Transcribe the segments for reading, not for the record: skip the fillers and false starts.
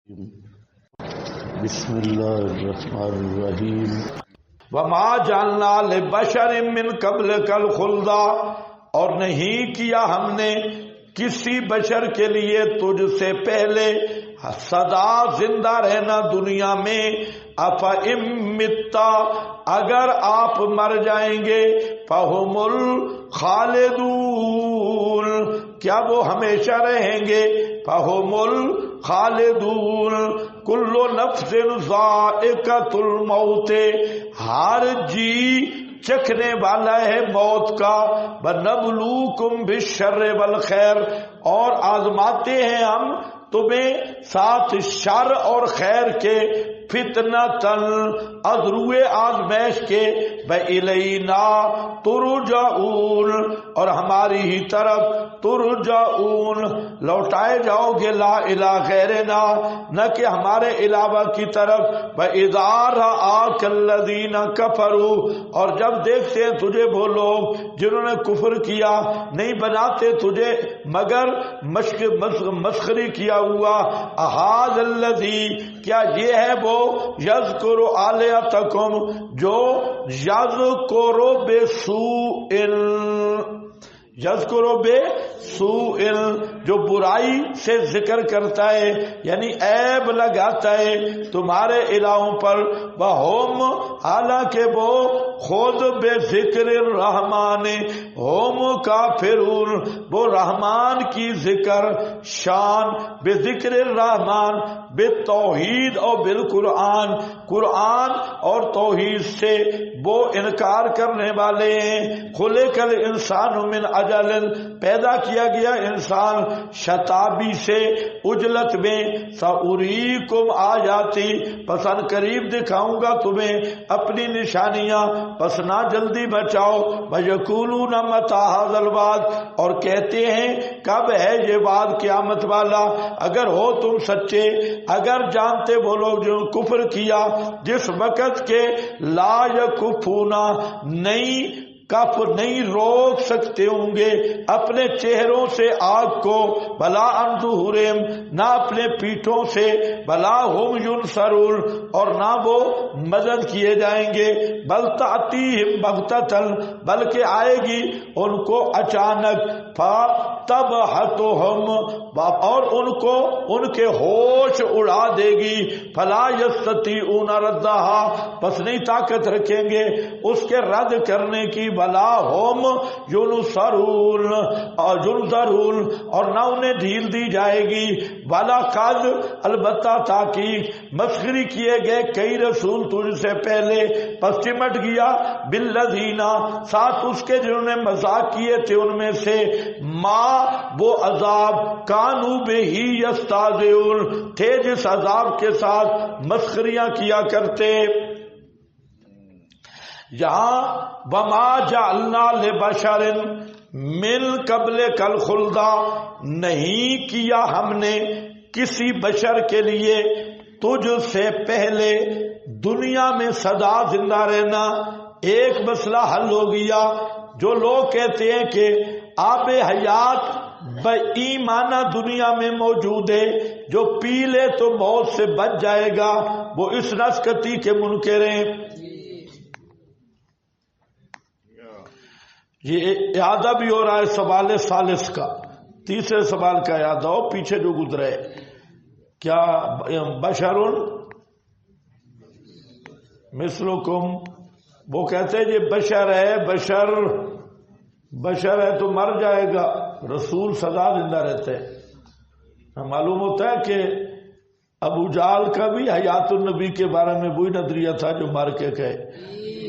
بسم اللہ الرحمن الرحیم وما جعلنا لبشر من قبلک الخلد، اور نہیں کیا ہم نے کسی بشر کے لیے تجھ سے پہلے سدا زندہ رہنا دنیا میں۔ افإن مت، اگر آپ مر جائیں گے، فہم الخالدون، کیا وہ ہمیشہ رہیں گے؟ فہم الخالدون۔ کل نفس ذائقۃ الموت، ہر جی چکھنے والا ہے موت کا۔ وَنَبْلُوكُمْ بِالشَّرِّ وَالْخَيْرِ، اور آزماتے ہیں ہم تمہیں ساتھ شر اور خیر کے، فتنةً، از روئے آزمائش کے، وَإِلَيْنَا تُرْجَعُونَ، اور ہماری ہی طرف ترجعون، لوٹائے جاؤ گے، لا الہ غیرنا، نہ کہ ہمارے علاوہ کی طرف۔ وَإِذَا رَآكَ الَّذِينَ كَفَرُوا، اور جب دیکھتے ہیں تجھے وہ لوگ جنہوں نے کفر کیا، نہیں بناتے تجھے مگر مسخری کیا ہوا۔ اَهَذَا الَّذِي، کیا یہ ہے وہ، یذکر آلہتکم، جو یذکر بسوء، یذکر بسوء، جو برائی سے ذکر کرتا ہے، یعنی عیب لگاتا ہے تمہارے الہوں پر۔ وہم، حالانکہ وہ خود بذکر الرحمن ہم کافرون، وہ رحمان کی ذکر شان، بذکر الرحمن، بالتوحید اور بالقرآن، قرآن اور توحید سے وہ انکار کرنے والے ہیں۔ خلق الانسان من اجل، پیدا کیا گیا انسان شتابی سے، اجلت میں۔ سأریکم آیاتی، پس ان قریب دکھاؤں گا تمہیں اپنی نشانیاں، پس نہ جلدی بچاؤ۔ وَيَقُولُونَ مَتَىٰ هَٰذَا الْوَعْدُ، اور کہتے ہیں کب ہے یہ وعد قیامت والا؟ اگر ہو تم سچے، اگر جانتے وہ لوگ جنہوں نے کفر کیا، جس وقت کے لا یکفون، نہیں روک سکتے ہوں گے اپنے چہروں سے آگ کو، بلا عن ظہورہم، نہ اپنے پیٹھوں سے، بلا ہم ینصرون، اور نہ وہ مدد کیے جائیں گے۔ بل تأتیہم بغتۃ، بلکہ آئے گی ان کو اچانک، فتبہتہم، اور ان کو ان کے ہوش اڑا دے گی۔ فلا یستطیعون ردہا، پس نہیں طاقت رکھیں گے اس کے رد کرنے کی۔ ولا ہم ینصرون، اور نہ انہیں ڈھیل دی جائے گی۔ ولا قد، البتہ تحقیق، مسخری کیے گئے کئی رسول تجھ سے پہلے، پس چمٹ گیا بالذین، ساتھ اس کے جنہوں نے مذاق کیے تھے ان میں سے، ما، وہ عذاب، کانوا بہ یستہزئون، تھے جس عذاب کے ساتھ مسخریاں کیا کرتے۔ یہاں وما جعلنا لبشر من قبلک الخلد، نہیں کیا ہم نے کسی بشر کے لیے تجھ سے پہلے دنیا میں سدا زندہ رہنا۔ ایک مسئلہ حل ہو گیا۔ جو لوگ کہتے ہیں کہ آب حیات بایمانہ دنیا میں موجود ہے، جو پی لے تو موت سے بچ جائے گا، وہ اس نسکتی کے منکر ہیں۔ یہ اعادہ بھی ہو رہا ہے سوال ثالث کا، تیسرے سوال کا اعادہ ہو، پیچھے جو گزرے۔ کیا بشرun مثلکم، وہ کہتے ہیں یہ بشر ہے، بشر ہے تو مر جائے گا، رسول سدا زندہ رہتے ہیں۔ معلوم ہوتا ہے کہ ابو جہل کا بھی حیات النبی کے بارے میں وہی نظریہ تھا جو مر کے کہے۔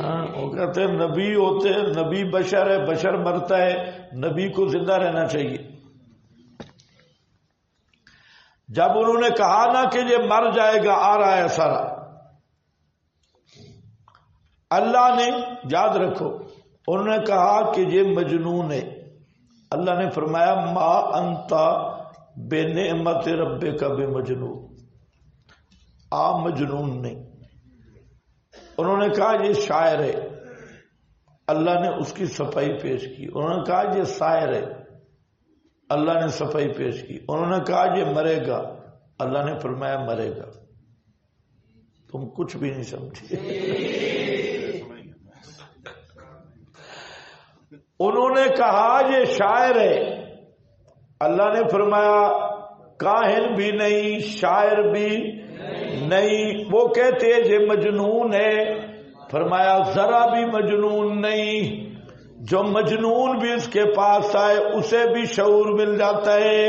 وہ کہتے ہیں نبی ہوتے ہیں، نبی بشر ہے، بشر مرتا ہے، نبی کو زندہ رہنا چاہیے۔ جب انہوں نے کہا نا کہ یہ مر جائے گا، آ رہا ہے سارا، اللہ نے، یاد رکھو، انہوں نے کہا کہ یہ مجنون ہے، اللہ نے فرمایا ما انت بنعمت ربک بمجنون، آپ مجنون نہیں۔ انہوں نے کہا یہ شاعر ہے، اللہ نے اس کی صفائی پیش کی۔ انہوں نے کہا یہ شاعر ہے، اللہ نے صفائی پیش کی۔ انہوں نے کہا یہ مرے گا، اللہ نے فرمایا مرے گا. تم کچھ بھی نہیں سمجھے. انہوں نے کہا یہ شاعر ہے. اللہ نے فرمایا کاہن بھی نہیں شاعر بھی نہیں. وہ کہتے یہ مجنون ہے. فرمایا ذرا بھی مجنون نہیں. جو مجنون بھی اس کے پاس آئے اسے بھی شعور مل جاتا ہے.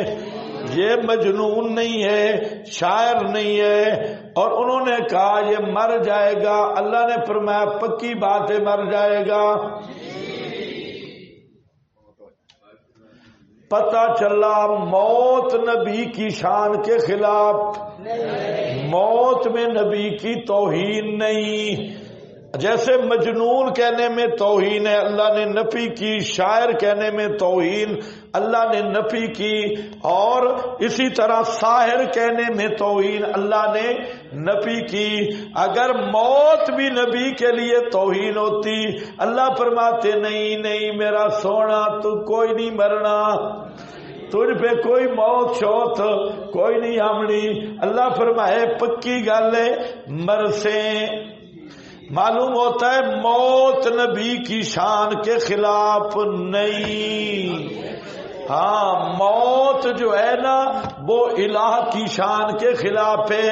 یہ مجنون نہیں ہے شاعر نہیں ہے. اور انہوں نے کہا یہ مر جائے گا. اللہ نے فرمایا پکی بات ہے مر جائے گا. پتہ چلا موت نبی کی شان کے خلاف. موت میں نبی کی توہین نہیں. جیسے مجنون کہنے میں توہین ہے اللہ نے نفی کی. شاعر کہنے میں توہین اللہ نے نفی کی. اور اسی طرح ساحر کہنے میں توہین اللہ نے نفی کی. اگر موت بھی نبی کے لیے توہین ہوتی اللہ فرماتے نہیں نہیں میرا سونا تو کوئی نہیں مرنا. تجھ پہ کوئی موت شوت کوئی نہیں آمنی. اللہ فرمائے پکی گل ہے مرسے. معلوم ہوتا ہے موت نبی کی شان کے خلاف نہیں. ہاں موت جو ہے نا وہ الہ کی شان کے خلاف ہے.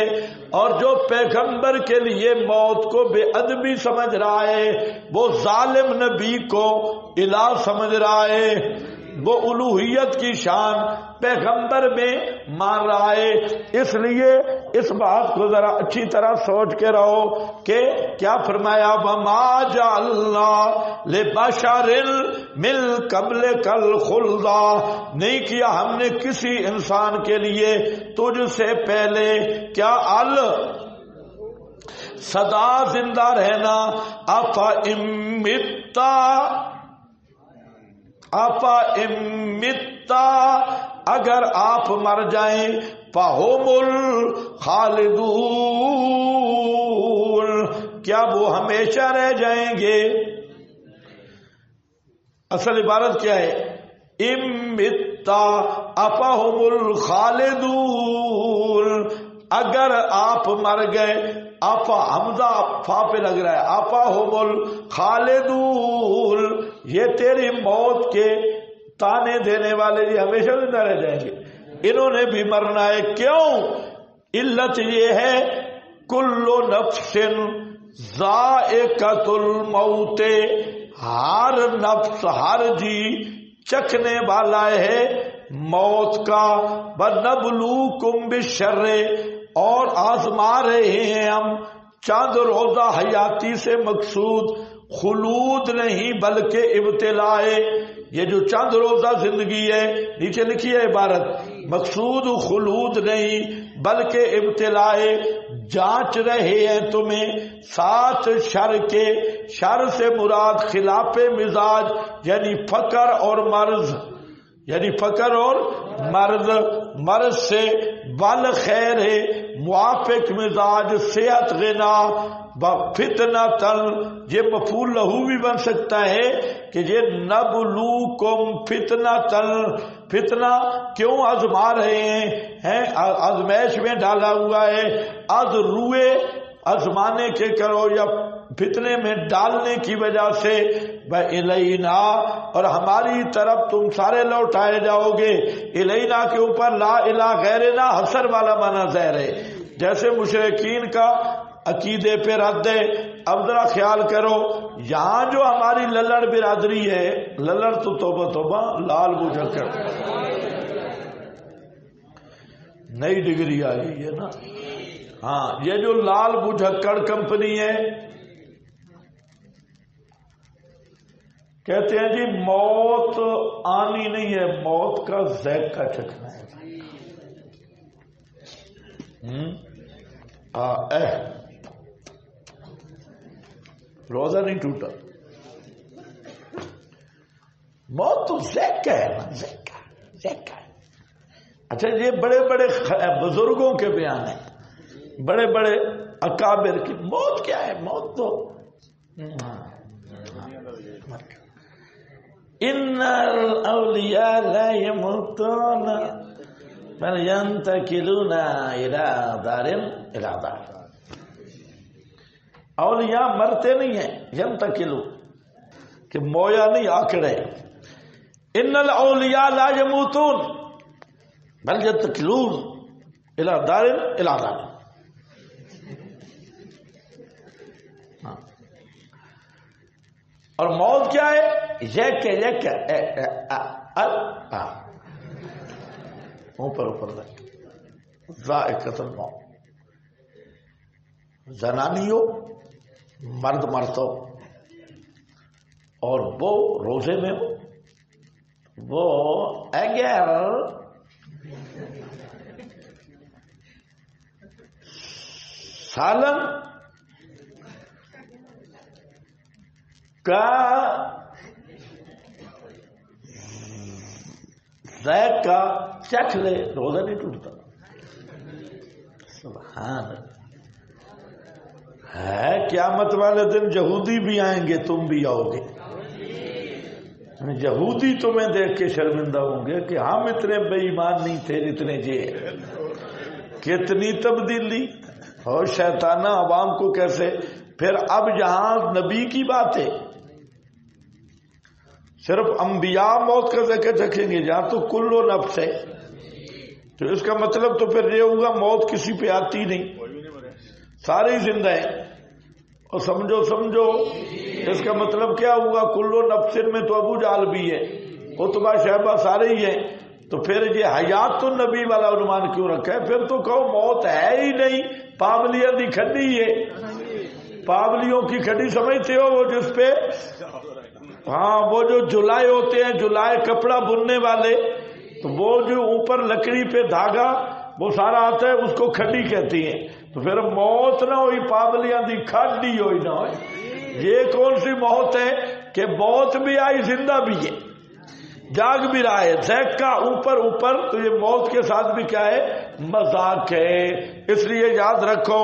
اور جو پیغمبر کے لیے موت کو بے ادبی سمجھ رہا ہے وہ ظالم نبی کو الہ سمجھ رہا ہے. وہ الوہیت کی شان پیغمبر میں مان رہا ہے. اس لیے اس بات کو ذرا اچھی طرح سوچ کے رہو کہ کیا فرمایا وما جعلنا لبشر من قبلک الخلد. نہیں کیا ہم نے کسی انسان کے لیے تجھ سے پہلے کیا سدا زندہ رہنا. افا امتا اگر آپ مر جائیں فہم الخالدون کیا وہ ہمیشہ رہ جائیں گے. اصل عبارت کیا ہے امتا افہم الخالدون. اگر آپ مر گئے آفا حمزہ فا پہ لگ رہا ہے آفا ہم الخالدون. یہ تیری موت کے تانے دینے والے یہ ہمیشہ زندہ رہ جائیں گے. انہوں نے بھی مرنا ہے. کیوں؟ علت یہ ہے کل نفس ذائقۃ الموت. ہر نفس ہر جی چکھنے والا ہے موت کا. وَنَبْلُوكُمْ بِالشَّرِّ اور آزما رہے ہیں ہم. چند روزہ حیاتی سے مقصود خلود نہیں بلکہ ابتلا ہے. یہ جو چند روزہ زندگی ہے نیچے لکھی ہے عبارت مقصود خلود نہیں بلکہ ابتلا ہے. جانچ رہے ہیں تمہیں ساتھ شر کے. شر سے مراد خلاف مزاج یعنی فقر اور مرض. یعنی فقر اور مرض. مرض سے بل خیر ہے موافق مزاج صحت غنا فتنہ تل. یہ مفعول لہو بھی بن سکتا ہے کہ یہ نبلوکم فتنہ تل. فتنہ کیوں آزما رہے ہیں آزمائش میں ڈالا ہوا ہے. از روئے آزمانے کے کرو یا فتنے میں ڈالنے کی وجہ سے الینا اور ہماری طرف تم سارے لوٹائے جاؤ گے. الینا کے اوپر لا الہ غیرنا حسر والا معنی ظاہر ہے. جیسے مشرکین کا عقیدے پہ رد ہے. اب ذرا خیال کرو یہاں جو ہماری للڑ برادری ہے للڑ تو توبہ توبہ لال بجھکڑ نئی ڈگری آئی ہے نا. ہاں یہ جو لال بجھکڑ کمپنی ہے کہتے ہیں جی موت آنی نہیں ہے موت کا ذائقہ چکھنا ہے. روزہ نہیں ٹوٹا موت تو ذائقہ ہے نا ذائقہ. اچھا یہ بڑے بڑے بزرگوں کے بیان ہیں بڑے بڑے اکابر کی. موت کیا ہے موت تو ان الاولیاء لا يموتون من ینتقلون الی دار الی دار. اولیاء مرتے نہیں ہیں، ینتقلون کہ مویا نہیں آکڑے. ان الاولیاء لا یموتون بل ینتقلون الی دار الی دار. اور موت کیا ہے؟ اوپر ذائقۃ الموت. زنانی ہو مرد مرتا ہو اور وہ روزے میں ہو، وہ اگر سالن کا ذائقہ چکھ لے روزہ نہیں ٹوٹتا. سبحان ہے. قیامت والے دن یہودی بھی آئیں گے، تم بھی آؤ گے. یہودی تمہیں دیکھ کے شرمندہ ہوں گے کہ ہم اتنے بے ایمان نہیں تھے جتنے یہ. کتنی تبدیلی. اور شیطانہ عوام کو کیسے. پھر اب یہاں نبی کی بات ہے، صرف انبیاء موت کا ذکر رکھیں گے. جہاں تو کل و نفس ہے، تو اس کا مطلب تو پھر یہ ہوگا موت کسی پہ آتی نہیں، سارے ہی زندہ ہیں. اور سمجھو اس کا مطلب کیا ہوگا؟ کل و نفس میں تو ابو جہل بھی ہے، عتبہ شیبہ سارے ہی ہیں. تو پھر یہ حیات النبی والا عنوان کیوں رکھا ہے؟ پھر تو کہو موت ہے ہی نہیں، پابلیاں دی کھڈی ہے. پابلیوں کی کھڈی سمجھتے ہو؟ وہ جس پہ وہ جو جلائے ہوتے ہیں، جلائے کپڑا بننے والے، تو وہ جو اوپر لکڑی پہ دھاگا وہ سارا آتا ہے، اس کو کھڈی کہتی ہیں. تو پھر موت نہ ہوئی، پابلیاں دی کھڈی ہوئی نہ ہوئی. یہ کون سی موت ہے کہ موت بھی آئی، زندہ بھی ہے، جاگ بھی رہا ہے. ذائقہ اوپر. تو یہ موت کے ساتھ بھی کیا ہے؟ مذاق ہے. اس لیے یاد رکھو،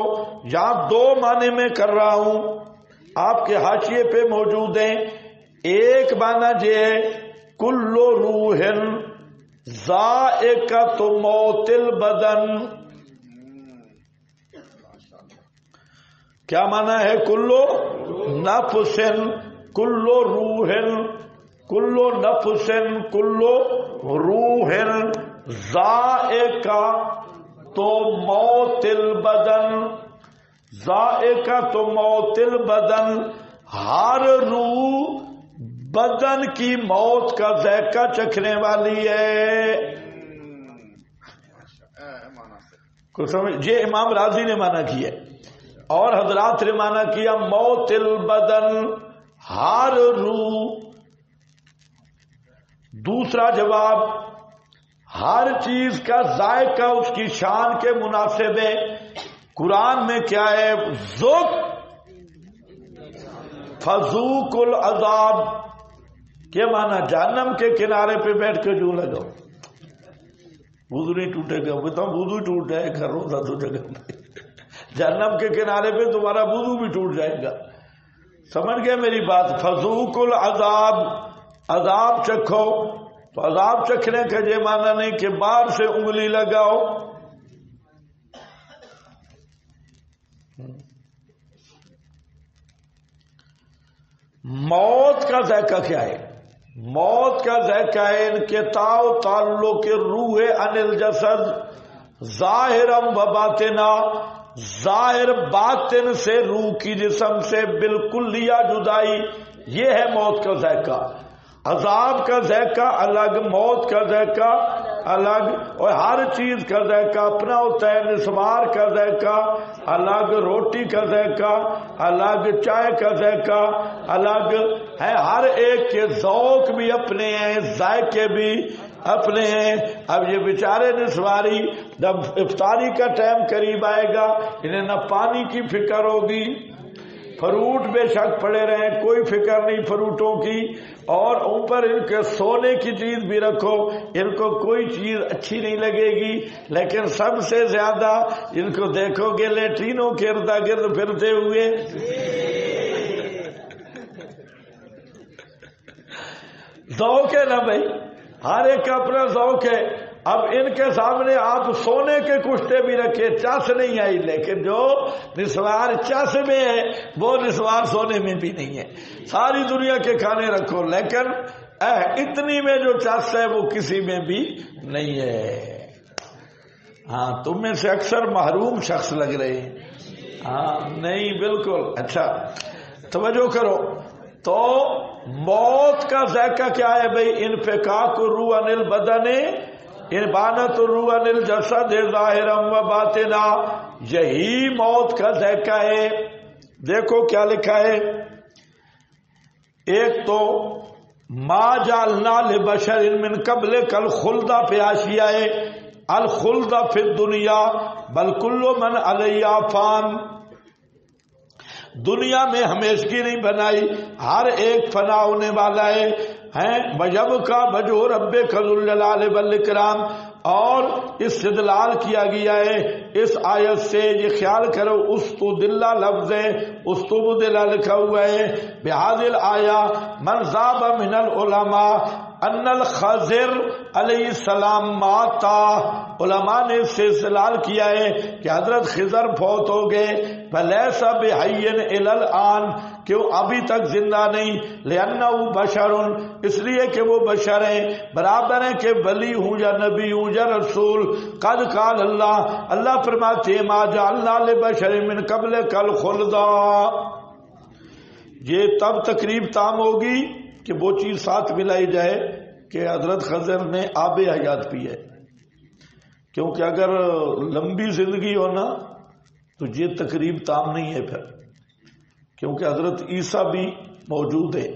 یہاں دو معنی میں کر رہا ہوں، آپ کے حاشیے پہ موجود ہیں. ایک معنی یہ ہے کل روح ذائقۃ موت البدن. کیا معنی ہے؟ کل نفس، کل روح، کل نفس، کل روح ذائقہ تو موت البدن. ذائقہ تو موت البدن، ہر روح بدن کی موت کا ذائقہ چکھنے والی ہے. کچھ سمجھ؟ یہ امام راضی نے مانا کیا اور حضرات نے مانا کیا موت البدن، ہر روح. دوسرا جواب، ہر چیز کا ذائقہ اس کی شان کے مناسب ہے. قرآن میں کیا ہے؟ ذوق فذوق العذاب. کیا مانا؟ جہنم کے کنارے پہ بیٹھ کے جو لگاؤ، وضو نہیں ٹوٹے گا. بتاؤ وضو ٹوٹ جائے گا روزہ تو جگہ میں، جہنم کے کنارے پہ تمہارا وضو بھی ٹوٹ جائے گا. سمجھ گئے میری بات؟ فذوق العذاب، عذاب چکھو. تو عذاب چکھنے کا یہ معنی نہیں کہ باہر سے انگلی لگاؤ. موت کا ذائقہ کیا ہے؟ موت کا ذائقہ ہے انقطاع تعلق روح عن الجسد ظاہرا و باطنا. ظاہر باطن سے روح کی جسم سے بالکل جدائی، یہ ہے موت کا ذائقہ. عذاب کا ذائقہ الگ، موت کا ذائقہ الگ. اور ہر چیز کا ذائقہ اپنا ہوتا ہے. نسوار کا ذائقہ الگ، روٹی کا ذائقہ الگ، چائے کا ذائقہ الگ ہے. ہر ایک کے ذوق بھی اپنے ہیں، ذائقے بھی اپنے ہیں. اب یہ بیچارے نسواری جب افطاری کا ٹائم قریب آئے گا، انہیں نہ پانی کی فکر ہوگی، فروٹ بے شک پڑے رہیں، کوئی فکر نہیں فروٹوں کی. اور اوپر ان کے سونے کی چیز بھی رکھو، ان کو کوئی چیز اچھی نہیں لگے گی. لیکن سب سے زیادہ ان کو دیکھو گے لیٹرینوں کے ارد گرد پھرتے ہوئے. ذوق ہے نا بھائی، ہر ایک کا اپنا ذوق ہے. اب ان کے سامنے آپ سونے کے کشتے بھی رکھے، چس نہیں آئی، لیکن جو نسوار چس میں ہے وہ نسوار سونے میں بھی نہیں ہے۔ ساری دنیا کے کھانے رکھو لیکن اتنی میں جو چس ہے وہ کسی میں بھی نہیں ہے۔ ہاں تم میں سے اکثر محروم شخص لگ رہے ہیں۔ ہاں نہیں بالکل۔ اچھا توجہ کرو، تو موت کا ذائقہ کیا ہے بھائی؟ انفکاک الروح عن البدن، انبانت الروح عن الجسد ظاہرا و باطنا، یہی موت کا ذائقہ ہے۔ دیکھو کیا لکھا ہے، ایک تو ما جعلنا لبشر من قبلک الخلد پہ حاشیہ ہے، الخلد فی الدنیا بل کل من علیہا فان، دنیا میں ہمیشگی نہیں بنائی، ہر ایک فنا ہونے والا ہے۔ وَيَبْقَى وَجْهُ رَبِّكَ ذُو الجلال والاکرام، اور استدلال کیا گیا ہے اس آیت سے، یہ خیال کرو استدلہ لفظ ہے، استبدلہ لکھا ہوا ہے، بہذه الآیہ من ذاب من العلماء ان الخضر علیہ السلام ماتا، علماء نے اس سے استدلال کیا ہے کہ حضرت خضر فوت ہو گئے، فلیس بحی الی الآن، کیوں ابھی تک زندہ نہیں، لأنہ بشر، اس لیے کہ وہ بشر ہیں، برابر ہیں کہ ولی ہوں یا نبی ہوں یا رسول۔ قد قال اللہ، اللہ فرماتے ہیں ما جعلنا لبشر من قبلک الخلد، یہ تب تقریب تام ہوگی کہ وہ چیز ساتھ ملائی جائے کہ حضرت خضر نے آب حیات پی ہے، کیونکہ اگر لمبی زندگی ہو نا تو یہ تقریب تام نہیں ہے پھر، کیونکہ حضرت عیسیٰ بھی موجود ہے۔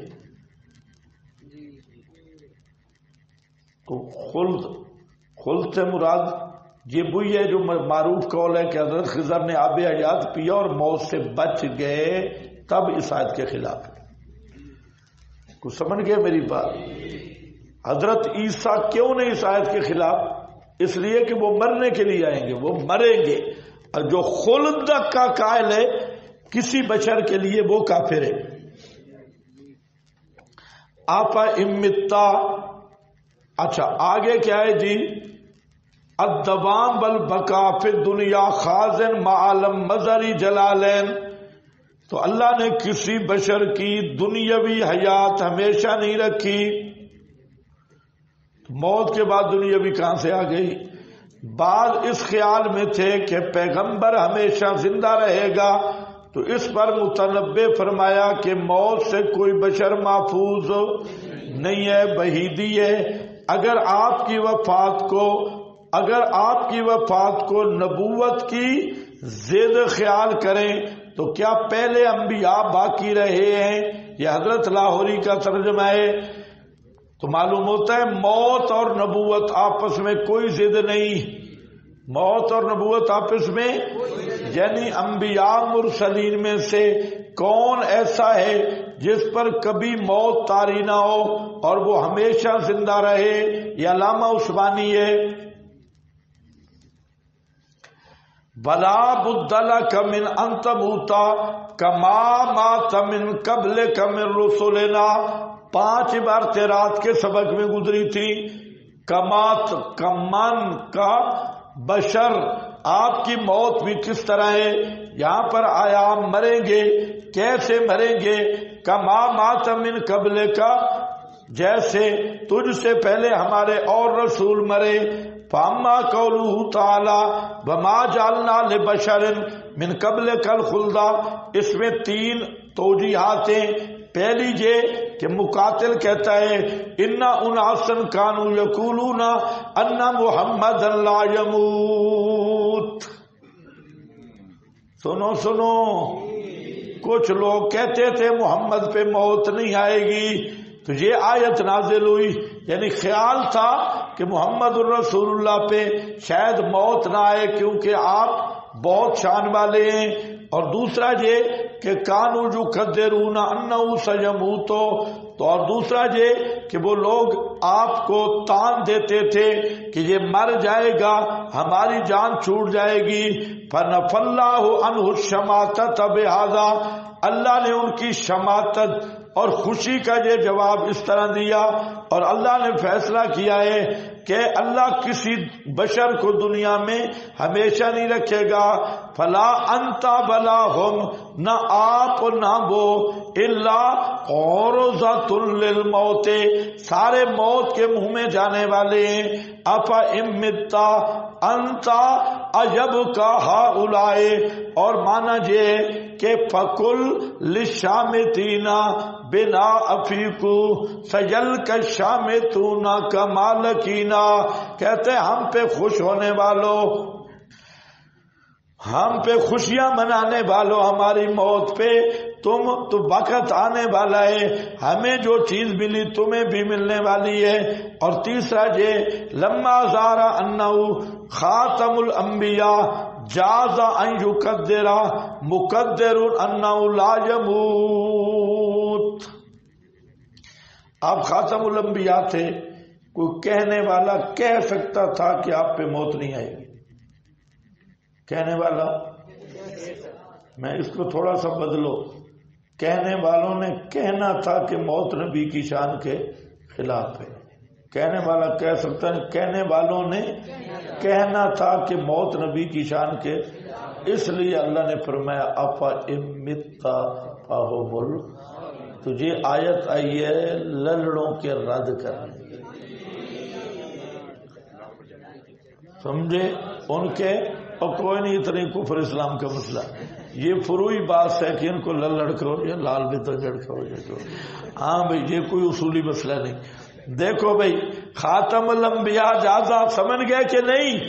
تو خلد سے مراد یہ وہی ہے جو معروف قول ہے کہ حضرت خضر نے آب حیات پیا اور موت سے بچ گئے، تب اس آیت کے خلاف۔ کچھ سمجھ گئے میری بات؟ حضرت عیسیٰ کیوں نہیں اس آیت کے خلاف؟ اس لیے کہ وہ مرنے کے لیے آئیں گے، وہ مریں گے، اور جو خلد کا قائل ہے کسی بشر کے لیے وہ کافر ہے۔ آپا امتا، اچھا آگے کیا ہے جی؟ الدوام والبقاء فی الدنیا خازن معالم مظہری جلالین، تو اللہ نے کسی بشر کی دنیاوی حیات ہمیشہ نہیں رکھی، موت کے بعد دنیاوی کہاں سے آ گئی؟ بعض اس خیال میں تھے کہ پیغمبر ہمیشہ زندہ رہے گا، تو اس پر متنبع فرمایا کہ موت سے کوئی بشر محفوظ نہیں ہے، بعیدی ہے۔ اگر آپ کی وفات کو نبوت کی زد خیال کریں تو کیا پہلے انبیاء باقی رہے ہیں؟ یہ حضرت لاہوری کا ترجمہ ہے۔ تو معلوم ہوتا ہے موت اور نبوت آپس میں کوئی ضد نہیں، موت اور نبوت آپس میں، یعنی انبیاء مرسلین میں سے کون ایسا ہے جس پر کبھی موت طاری نہ ہو اور وہ ہمیشہ زندہ رہے؟ یہ علامہ عثمانی ہے۔ بلا بد لک من ان تموت کما مات من قبلک من رسلنا، 5 عبارتیں رات کے سبق میں گزری تھی۔ کمات کمن کا بشر، آپ کی موت بھی کس طرح ہے؟ یہاں پر آیا مریں گے، کیسے مریں گے؟ کما مات من قبلک، جیسے تجھ سے پہلے ہمارے اور رسول مرے۔ فاما قولہ تعالی وما جعلنا لبشر من قبلک الخلد، اس میں 3 توجیہات ہیں۔ پہلی یہ کہ مقاتل کہتا ہے انا اناسن کانوا یقولون ان محمد لا یموت، سنو کچھ لوگ کہتے تھے محمد پہ موت نہیں آئے گی، تو یہ آیت نازل ہوئی، یعنی خیال تھا کہ محمد الرسول اللہ پہ شاید موت نہ آئے کیونکہ آپ بہت شان والے ہیں۔ اور دوسرا یہ کہ کانو یقدرون انہ سیموت، تو اور دوسرا یہ کہ وہ لوگ آپ کو تان دیتے تھے کہ یہ مر جائے گا، ہماری جان چھوٹ جائے گی۔ فنفى اللہ عنہ الشماتۃ بہذا، اللہ نے ان کی شماتت اور خوشی کا یہ جواب اس طرح دیا، اور اللہ نے فیصلہ کیا ہے کہ اللہ کسی بشر کو دنیا میں ہمیشہ نہیں رکھے گا. فلا انت بلا ہم، نہ آپ نہ وہ، الا عرضۃ للموت، سارے موت کے منہ میں جانے والے ہیں. افا امتا انتا عجب کا ہؤلاء، اور مانا یہ کہ فکل للشامتینا بنا افیکو سجل کا شامتونا کمالکینا، کہتے ہم پہ خوش ہونے والوں، ہم پہ خوشیاں منانے والوں، ہماری موت پہ تم تو وقت آنے والا ہے، ہمیں جو چیز ملی تمہیں بھی ملنے والی ہے. اور تیسرا یہ لما زارا انہ خاتم الانبیاء جاز ان یقدر مقدر انہ لا یموت. آپ خاتم الانبیاء تھے، کوئی کہنے والا کہہ سکتا تھا کہ آپ پہ موت نہیں آئے گی، کہنے والا، میں اس کو تھوڑا سا بدلو، کہنے والوں نے کہنا تھا کہ موت نبی کی شان کے خلاف ہے. کہنے والا کہہ سکتا ہے، کہنے والوں نے کہنا تھا کہ موت نبی کی شان کے، اس لیے اللہ نے فرمایا افا امتا فہم ال. تجھے آیت آئی ہے للڑوں کے رد کرنے، سمجھے ان کے، اور کوئی نہیں اتنی کفر اسلام کا مسئلہ، یہ فروئی بات ہے کہ ان کو للڑ کرو یا لال بتڑ کرو. ہاں بھائی یہ کوئی اصولی مسئلہ نہیں. دیکھو بھائی خاتم الانبیاء جازا سمجھ گئے کہ نہیں؟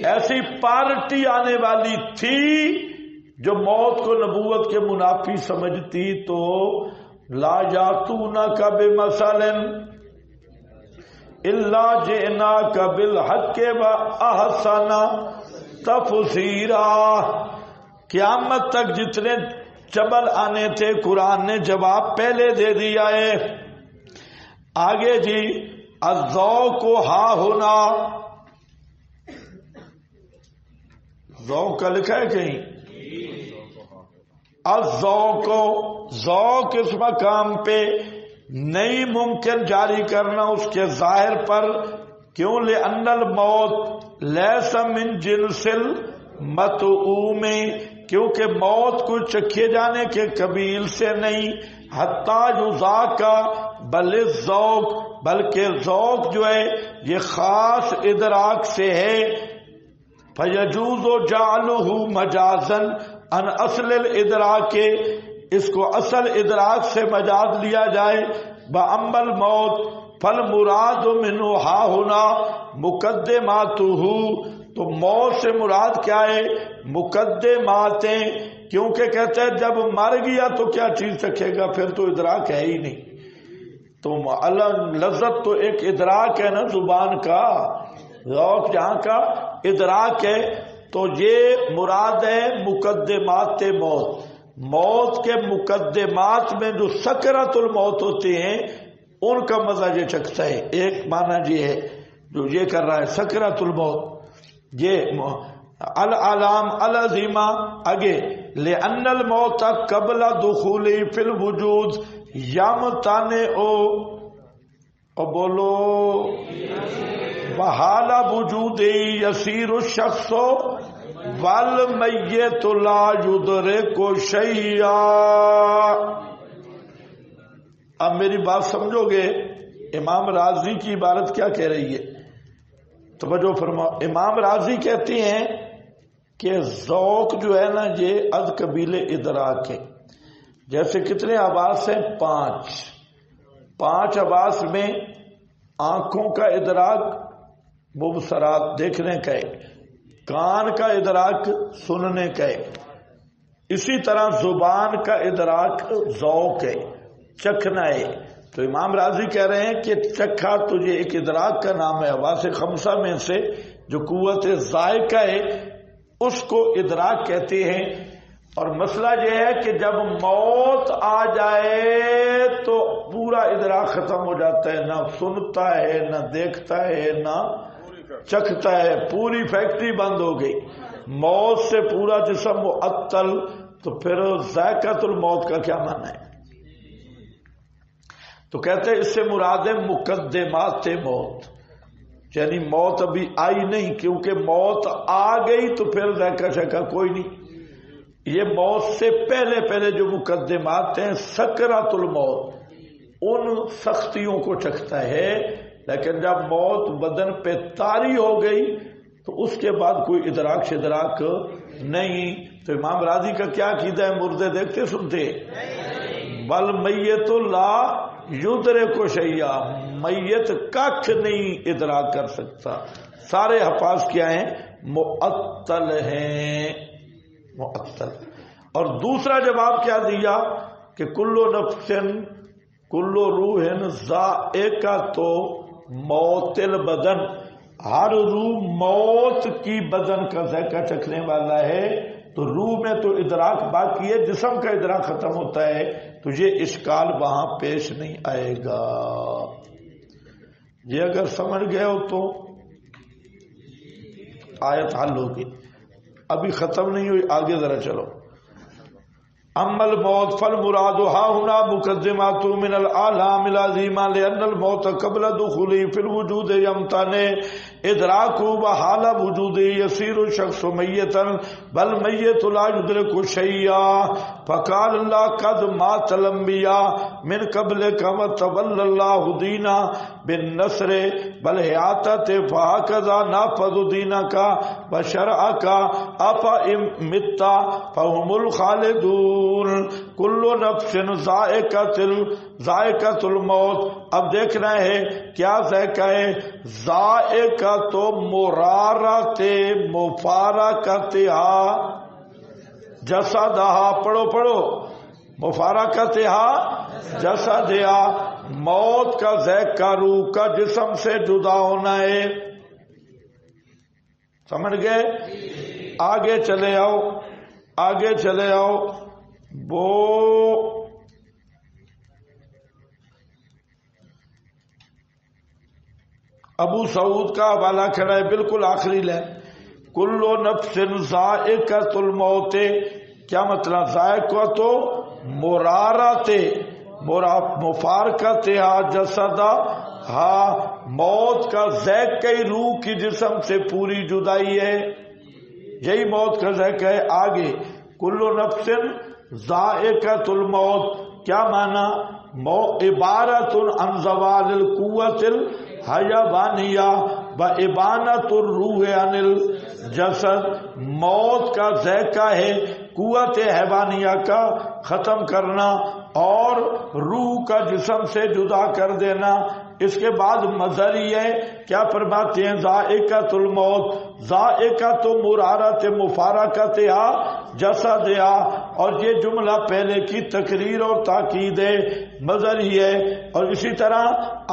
ایسی پارٹی آنے والی تھی جو موت کو نبوت کے منافی سمجھتی، تو لا یاتونک بمثل الا جئناک بالحق واحسن تفسیرا. قیامت تک جتنے چبل آنے تھے قرآن نے جواب پہلے دے دیا ہے. آگے جی الذوق ہا ہونا، ذوق کا لکھا ہے کہیں؟ الذوق، ذوق اس مقام پہ نہیں ممکن جاری کرنا اس کے ظاہر پر. کیوں؟ لأن الموت لیس من جنس المطعوم، کیونکہ موت کو چکھے جانے کے قبیل سے نہیں. حتیٰ یذاق بل الذوق، بلکہ ذوق جو ہے یہ خاص ادراک سے ہے. فیجوز جعلہ مجازا عن اصل الادراک، اس کو اصل ادراک سے مجاز لیا جائے. وَأَمَّا الْمَوْتُ فَالْمُرَادُ مِنْهُ ہَا هُنَا مُقَدِّمَاتُهُ، تو موت سے مراد کیا ہے؟ مقدماتیں. کیونکہ کہتے ہیں جب مر گیا تو کیا چیز چکھے گا، پھر تو ادراک ہے ہی نہیں. تو لذت تو ایک ادراک ہے نا زبان کا، ذوق جہاں کا ادراک ہے. تو یہ مراد ہے مقدمات موت. موت کے مقدمات میں جو سکرات الموت ہوتے ہیں ان کا مزہ یہ چکھتا ہے. ایک معنی یہ ہے جو یہ کر رہا ہے سکرات الموت، یہ العلام العظیمہ. آگے لأن الموت قبل دخولی فی الوجود یمتنع، اور بولو بحال وجود یسیر الشخص والمیت لا یدرک شیئا. اب میری بات سمجھو گے، امام رازی کی عبارت کیا کہہ رہی ہے؟ توجہ فرماؤ. امام رازی کہتے ہیں کہ ذوق جو ہے نا یہ از قبیل ادراک ہے. جیسے کتنے حواس ہیں؟ 5 حواس میں آنکھوں کا ادراک مبصرات دیکھنے کا ہے، کان کا ادراک سننے کا ہے، اسی طرح زبان کا ادراک ذوق ہے، چکھنا ہے. تو امام راضی کہہ رہے ہیں کہ چکھا تو یہ ایک ادراک کا نام ہے. حواس 5 میں سے جو قوت ذائقہ ہے اس کو ادراک کہتے ہیں. اور مسئلہ یہ ہے کہ جب موت آ جائے تو پورا ادراک ختم ہو جاتا ہے، نہ سنتا ہے، نہ دیکھتا ہے، نہ چکھتا ہے. پوری فیکٹری بند ہو گئی. موت سے پورا جسم معطل، تو پھر ذائقۃ الموت کا کیا معنی ہے؟ تو کہتے ہیں اس سے مراد ہے مقدمات موت، یعنی موت ابھی آئی نہیں، کیونکہ موت آ گئی تو پھر ذائقہ شکا کوئی نہیں۔ یہ موت سے پہلے پہلے جو مقدمات ہیں، سکرات الموت، ان سختیوں کو چکھتا ہے، لیکن جب موت بدن پہ طاری ہو گئی تو اس کے بعد کوئی ادراک شدراک نہیں۔ تو امام راضی کا کیا عقیدہ ہے؟ مردے دیکھتے سنتے، بل میت لا یدرک شیئا، میت کچھ نہیں ادراک کر سکتا۔ سارے حفاظ کیا ہیں؟ معطل ہیں، معطل۔ اور دوسرا جواب کیا دیا کہ کلو نفس کلو روح ذائقۃ موت البدن، ہر روح موت کی بدن کا ذائقہ چکھنے والا ہے۔ تو روح میں تو ادراک باقی ہے، جسم کا ادراک ختم ہوتا ہے، تو یہ اشکال وہاں پیش نہیں آئے گا۔ یہ اگر سمجھ گئے ہو تو آیت حل ہوگی۔ ابھی ختم نہیں ہوئی، آگے ذرا چلو۔ اما الموت فالمراد ها هنا مقدمات من الآلام العظیمہ لأن الموت قبل دخوله في الوجود يمتنع ادراکه وحال وجود يصير الشخص میتا بل میت لا يدرك شيئا فقال الله قد مات الانبیاء من قبلك وتولى الله دینا بالنصر بل حیاتت فهكذا نافذ دینك وشرعك افا مت فهم الخالدون کل نفس ذائقۃ الموت۔ اب دیکھنا ہے کیا ذائقہ ہے؟ ذائقۃ مرارۃ مفارقتھا جسدھا، پڑھو مفارقتھا جسدھا، موت کا ذائقہ روح کا جسم سے جدا ہونا ہے۔ سمجھ گئے؟ آگے چلے آؤ، آگے چلے آؤ۔ وہ ابو سعود کا حوالہ کھڑا ہے بالکل آخری لائن، کلو نفس ذائقۃ الموت۔ کیا مطلب؟ ذائقۃ مرارۃ مفارقتھا جسدھا، موت کا ذائقہ روح کی جسم سے پوری جدائی ہے، یہی موت کا ذائقہ ہے۔ آگے کلو نفس ذائقۃ الموت، کیا معنی؟ عبارت عن زوال القوت الحیوانیہ و ابانت الروح عن الجسد، موت کا ذائقہ ہے قوت حیوانیہ کا ختم کرنا اور روح کا جسم سے جدا کر دینا۔ اس کے بعد مظہر یہ ہے، کیا فرماتے ہیں؟ ذائقۃ الموت، ذائقۃ مرارۃ مفارقتھا جسدھا، اور یہ جملہ پہلے کی تقریر اور تاکید ہے، مظہر ہی ہے۔ اور اسی طرح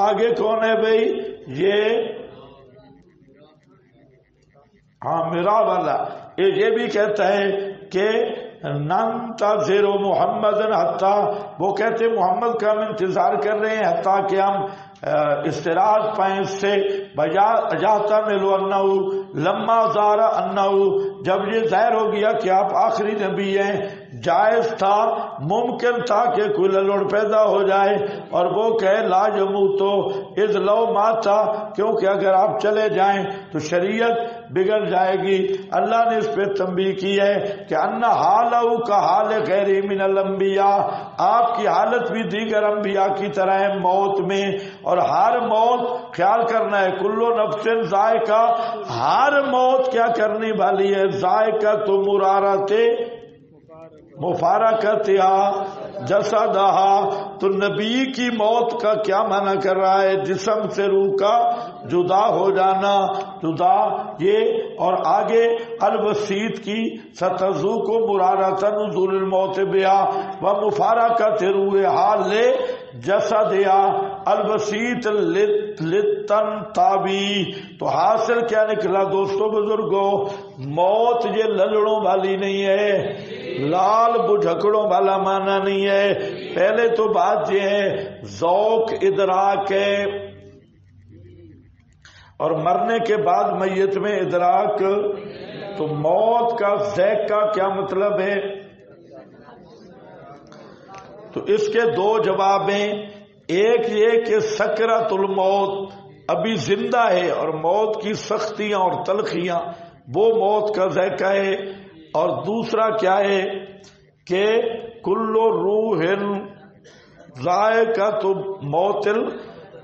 آگے کون ہے بھائی؟ یہ میرا والا یہ بھی کہتا ہے کہ ننتظر محمد حتیٰ، وہ کہتے محمد کا ہم انتظار کر رہے ہیں حتیٰ کہ ہم استراحت پائیں اس سے، بجاتا ملو انہو لما زارا انہو، جب یہ ظاہر ہو گیا کہ آپ آخری نبی ہیں، جائز تھا، ممکن تھا کہ کوئی للوڑ پیدا ہو جائے اور وہ کہے لا یموتو اذ لو ماتا، کیونکہ اگر آپ چلے جائیں تو شریعت بگڑ جائے گی۔ اللہ نے اس پہ تنبیہ کی ہے کہ ان حالہ کا حال غیر من الانبیاء، آپ کی حالت بھی دیگر انبیاء کی طرح ہے موت میں، اور ہر موت خیال کرنا ہے کلو نفس ذائقہ، ہر موت کیا کرنے والی ہے؟ ذائقہ تو مرارۃ مفارقتھا جسدھا۔ تو نبی کی موت کا کیا معنی کر رہا ہے؟ جسم سے روح کا جدا ہو جانا، جدا یہ۔ اور آگے الوسیط کی ستذوق مرارۃ نزول الموت بہا و مفارقت روح حال لے جسدھا الوسیط لتن تابی۔ تو حاصل کیا نکلا دوستو بزرگوں؟ موت یہ للڑوں والی نہیں ہے، لال بجھکڑوں والا معنی نہیں ہے۔ پہلے تو بات یہ ہے ذوق ادراک ہے، اور مرنے کے بعد میت میں ادراک۔ تو موت کا ذائقہ کیا مطلب ہے؟ تو اس کے دو جواب ہیں۔ ایک یہ کہ سکرات الموت ابھی زندہ ہے اور موت کی سختیاں اور تلخیاں وہ موت کا ذائقہ ہے، اور دوسرا کیا ہے کہ کل روح ذائقۃ موت،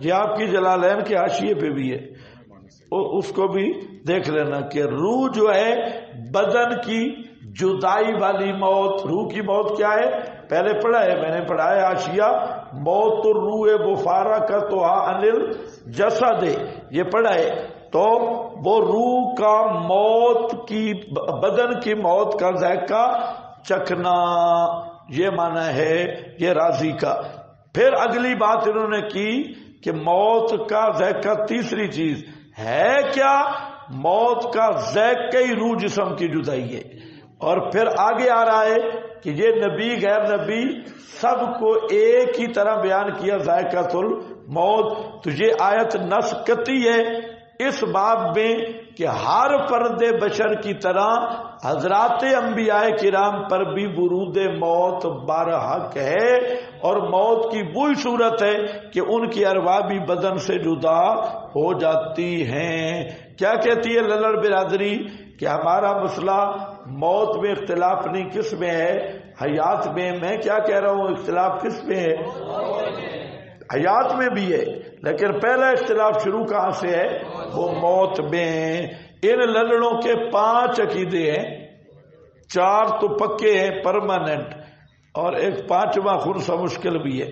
یہ آپ کی جلالین کے حاشیے پہ بھی ہے، اس کو بھی دیکھ لینا کہ روح جو ہے بدن کی جدائی والی موت، روح کی موت کیا ہے پہلے پڑھا ہے، میں نے پڑھا ہے حاشیہ، موت الروح مفارقتھا عن الجسد، یہ پڑھا ہے، تو وہ روح کا موت کی بدن کی موت کا ذائقہ چکھنا، یہ معنی ہے یہ راضی کا۔ پھر اگلی بات انہوں نے کی کہ موت کا ذائقہ تیسری چیز ہے کیا، موت کا ذائقہ ہی روح جسم کی جدائی ہے، اور پھر آگے آ رہا ہے کہ یہ نبی غیر نبی سب کو ایک ہی طرح بیان کیا ذائقۃ الموت، تو یہ آیت نص قطعی ہے اس باب میں کہ ہر فرد بشر کی طرح حضرات انبیاء کرام پر بھی ورود موت برحق ہے، اور موت کی وہی صورت ہے کہ ان کی ارواح بھی بدن سے جدا ہو جاتی ہیں۔ کیا کہتی ہے للڑ برادری کہ ہمارا مسئلہ موت میں اختلاف نہیں، کس میں ہے؟ حیات میں۔ میں کیا کہہ رہا ہوں، اختلاف کس میں ہے؟ حیات میں بھی ہے، لیکن پہلا اختلاف شروع کہاں سے ہے؟ وہ موت میں۔ ان للڑوں کے 5 عقیدے ہیں، 4 تو پکے ہیں پرماننٹ، اور ایک 5واں خود سا مشکل بھی ہے۔